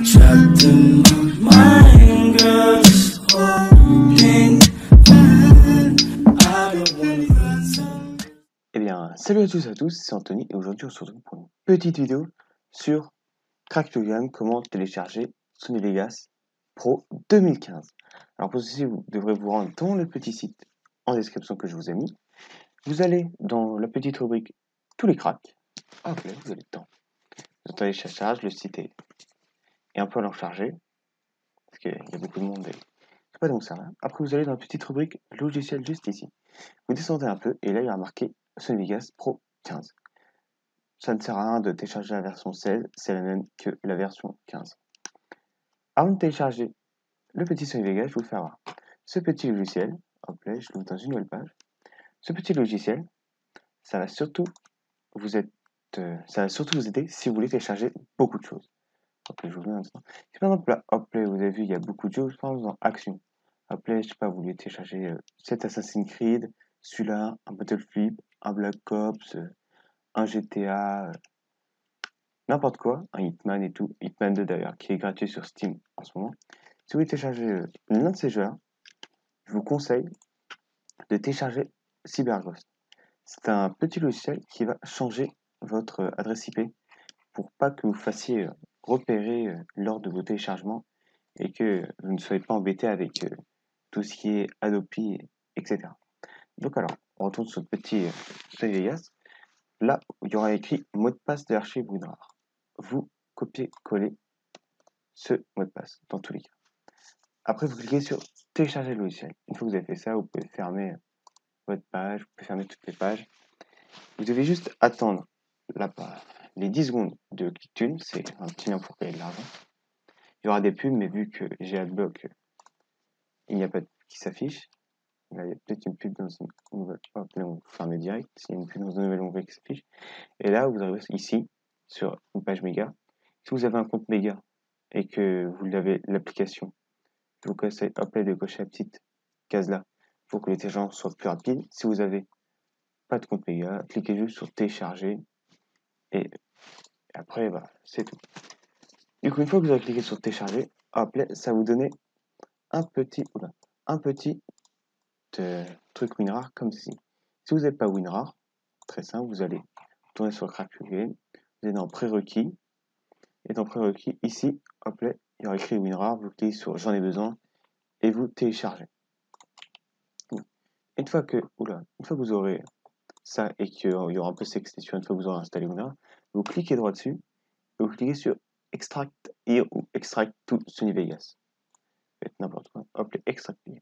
trapped in my mind, girl, just holding on. I don't wanna run some. Eh bien, salut à tous, c'est Anthony et aujourd'hui on se retrouve pour une petite vidéo sur Crackdogan, comment télécharger Sony Vegas Pro 2015. Alors pour ceci, vous devrez vous rendre dans le petit site en description que je vous ai mis. Vous allez dans la petite rubrique Tous les cracks. Hop là, vous allez dedans. Vous entendez charge, le site est un peu à leur charger, parce qu'il y a beaucoup de monde et c'est pas donc ça. Après vous allez dans la petite rubrique logiciel juste ici. Vous descendez un peu et là il y a marqué Sony Vegas Pro 15. Ça ne sert à rien de télécharger la version 16, c'est la même que la version 15. Avant de télécharger le petit Sony Vegas, je vous fais voir ce petit logiciel. Hop là, je l'ouvre dans une nouvelle page. Ce petit logiciel, ça va surtout vous aider si vous voulez télécharger beaucoup de choses. Hop là, je vous mets un instant. Si par exemple là, hop là, vous avez vu, il y a beaucoup de choses, par exemple dans Action. Hop là, je sais pas, vous voulez télécharger cet Assassin's Creed, celui-là, un Battlefield, un Black Ops, un GTA, n'importe quoi, un Hitman et tout, Hitman 2 d'ailleurs, qui est gratuit sur Steam en ce moment. Si vous voulez télécharger l'un de ces jeux-là, je vous conseille de télécharger CyberGhost. C'est un petit logiciel qui va changer votre adresse IP pour pas que vous fassiez repérer lors de vos téléchargements et que vous ne soyez pas embêté avec tout ce qui est Adopi, etc. Donc alors, on retourne sur le petit Sony Vegas. Là, il y aura écrit mot de passe de l'archive WinRAR. Vous copiez-collez ce mot de passe dans tous les cas. Après, vous cliquez sur télécharger le logiciel. Une fois que vous avez fait ça, vous pouvez fermer votre page, vous pouvez fermer toutes les pages. Vous devez juste attendre les 10 secondes de ClickTune, c'est un petit lien pour payer de l'argent. Il y aura des pubs, mais vu que j'ai Adblock, il n'y a pas de pub qui s'affiche. Là, il y a peut-être une pub dans une nouvelle. Hop, là, vous fermez direct. S'il y a une pub dans une nouvelle onglet qui s'affiche. Et là, vous arrivez ici, sur une page méga. Si vous avez un compte méga et que vous avez l'application, je vous conseille de cocher la petite case là pour que les téléchargements soient plus rapides. Si vous avez pas de compte méga, cliquez juste sur télécharger et après c'est tout. Du coup, une fois que vous avez cliqué sur télécharger, ça va vous donner un petit truc WinRAR comme ceci. Si vous n'avez pas WinRAR, très simple, vous allez tourner sur Crackdogan, vous allez dans prérequis et dans prérequis ici, il y aura écrit WinRAR, vous cliquez sur j'en ai besoin et vous téléchargez. Une fois que vous aurez ça et qu'il y aura un peu cette extension, une fois que vous aurez installé WinRAR, vous cliquez droit dessus et vous cliquez sur Extract Here ou Extract to Sony Vegas. Faites n'importe quoi, Extract Here.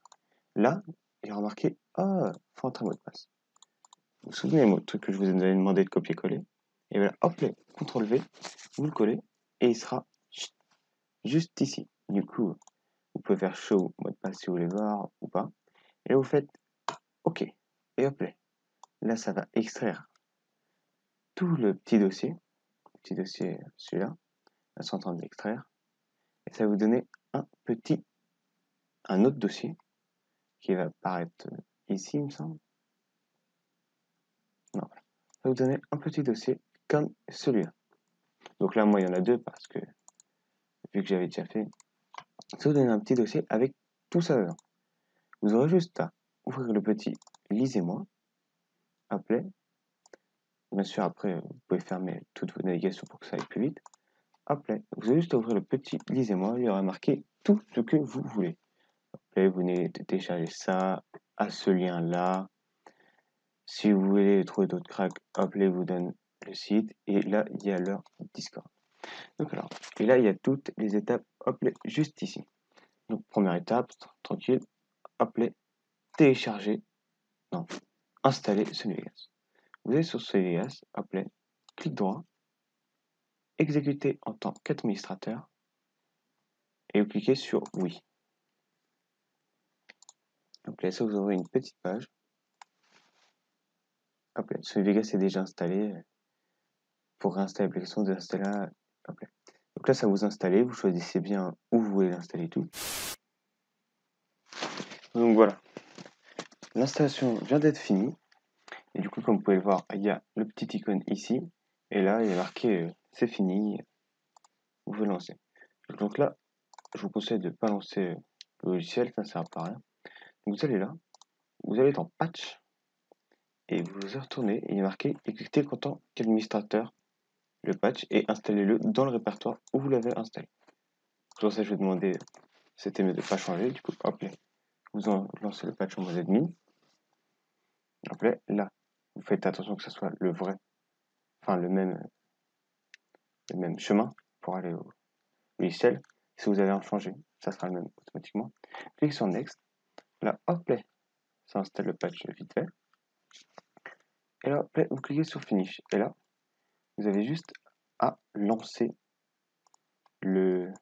Là, il y aura marqué faut entrer un mot de passe. Vous vous souvenez le truc que je vous ai demandé de copier-coller. Et voilà, CTRL V, vous le collez et il sera juste ici. Du coup, vous pouvez faire show mot de passe si vous voulez voir ou pas. Et là, vous faites OK. Et là, ça va extraire tout le petit dossier. Celui-là. Là, c'est en train de l'extraire. Et ça va vous donner un autre dossier qui va apparaître ici, il me semble. Non, voilà. Ça va vous donner un petit dossier comme celui-là. Donc là, moi, il y en a deux parce que, vu que j'avais déjà fait, ça va vous donner un petit dossier avec tout ça dedans. Vous aurez juste à ouvrir le petit lisez-moi, bien sûr, après, vous pouvez fermer toutes vos navigations pour que ça aille plus vite. Vous avez juste à ouvrir le petit lisez-moi, il y aura marqué tout ce que vous voulez. Vous venez de télécharger ça, à ce lien-là. Si vous voulez trouver d'autres cracks, vous donne le site, et là, il y a leur Discord. Donc alors, et là, il y a toutes les étapes, juste ici. Donc, première étape, tranquille, télécharger, non, installer Sony Vegas. Vous allez sur Sony Vegas, clic droit, exécuter en tant qu'administrateur, et vous cliquez sur oui. Ça vous aurez une petite page. Sony Vegas est déjà installé. Pour réinstaller l'application, vous installez là. Donc là, ça vous installe, vous choisissez bien où vous voulez l'installer tout. Donc voilà, l'installation vient d'être finie. Et du coup, comme vous pouvez le voir, il y a le petit icône ici. Et là, il est marqué c'est fini, vous pouvez lancer. Donc là, je vous conseille de ne pas lancer le logiciel, ça ne sert à rien. Donc vous allez là, vous allez dans Patch, et vous vous retournez, et il est marqué exécuter en tant qu'administrateur le patch et installez-le dans le répertoire où vous l'avez installé. Pour ça, je vais demander, c'était mieux de ne pas changer, du coup, hop là, vous lancez le patch en mode admin. Hop là, vous faites attention que ce soit le vrai, enfin le même chemin pour aller au logiciel. Si vous allez en changer, ça sera le même automatiquement. Cliquez sur Next. Là, hop là, ça installe le patch vite fait. Et là, hop là, vous cliquez sur Finish. Et là, vous avez juste à lancer le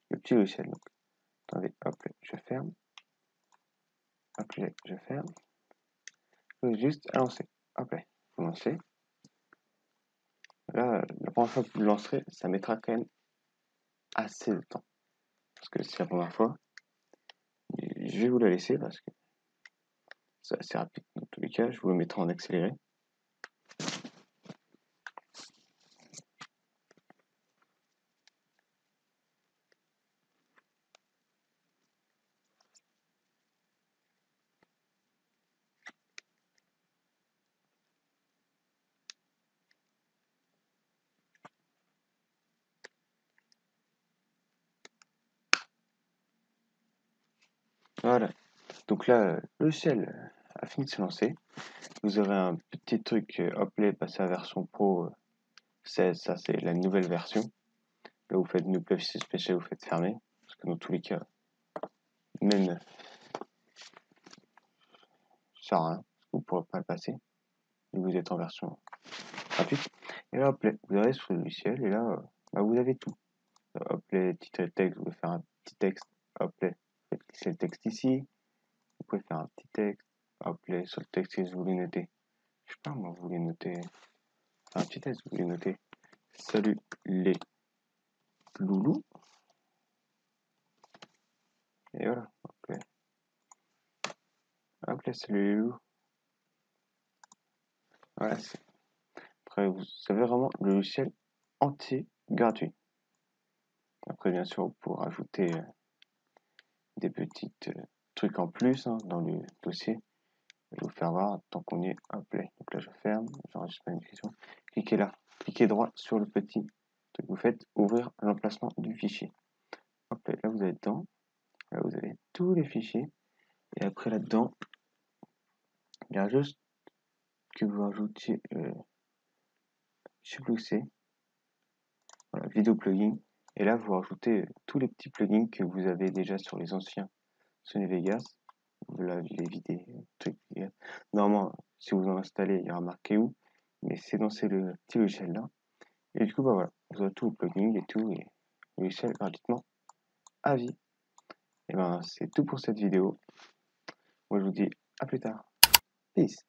petit logiciel. Donc, attendez, hop là, je ferme. Hop là, je ferme. Vous avez juste à lancer. Hop là, vous lancez. Là, la première fois que vous le lancerez, ça mettra quand même assez de temps. Parce que c'est la première fois. Et je vais vous la laisser parce que c'est assez rapide dans tous les cas. Je vous le mettrai en accéléré. Voilà. Donc là, le logiciel a fini de se lancer. Vous aurez un petit truc, hop là, passer à version pro 16, ça c'est la nouvelle version. Là vous faites New Fichier Spécial, vous faites fermer. Parce que dans tous les cas, même ça sert à rien. Vous ne pourrez pas le passer. Et vous êtes en version gratuite. Et là, hop là, vous allez sur le logiciel et là, bah, vous avez tout. Hop là, titre texte, vous pouvez faire un petit texte. Hop là, vous faites glisser le texte ici. Vous pouvez faire un petit texte. Hop là, sur le texte que vous voulez noter. Je sais pas, moi, vous voulez noter. Enfin, un petit texte, vous voulez noter. Salut les loulous. Et voilà. Hop là, salut les loulous. Voilà. Après, vous avez vraiment le logiciel entier gratuit. Après, bien sûr, vous pourrez rajouter des petits trucs en plus dans le dossier. Je vais vous faire voir tant qu'on y est. Hop là. Donc là, je ferme. J'enregistre ma description. Cliquez là. Cliquez droit sur le petit truc. Vous faites ouvrir l'emplacement du fichier. Hop là, là, vous avez dedans. Là, vous avez tous les fichiers. Et après, là-dedans, il y a juste que vous rajoutiez, je sais plus où c'est. Voilà, vidéo plugin. Et là, vous rajoutez tous les petits plugins que vous avez déjà sur les anciens Sony Vegas. Voilà, les vidéos, trucs. Normalement, si vous en installez, il y aura marqué où. Mais c'est dans ce petit logiciel là. Et du coup, bah voilà, vous avez tout le plugin et tout. Et le logiciel gratuitement à vie. Et ben, c'est tout pour cette vidéo. Moi, je vous dis à plus tard. Peace.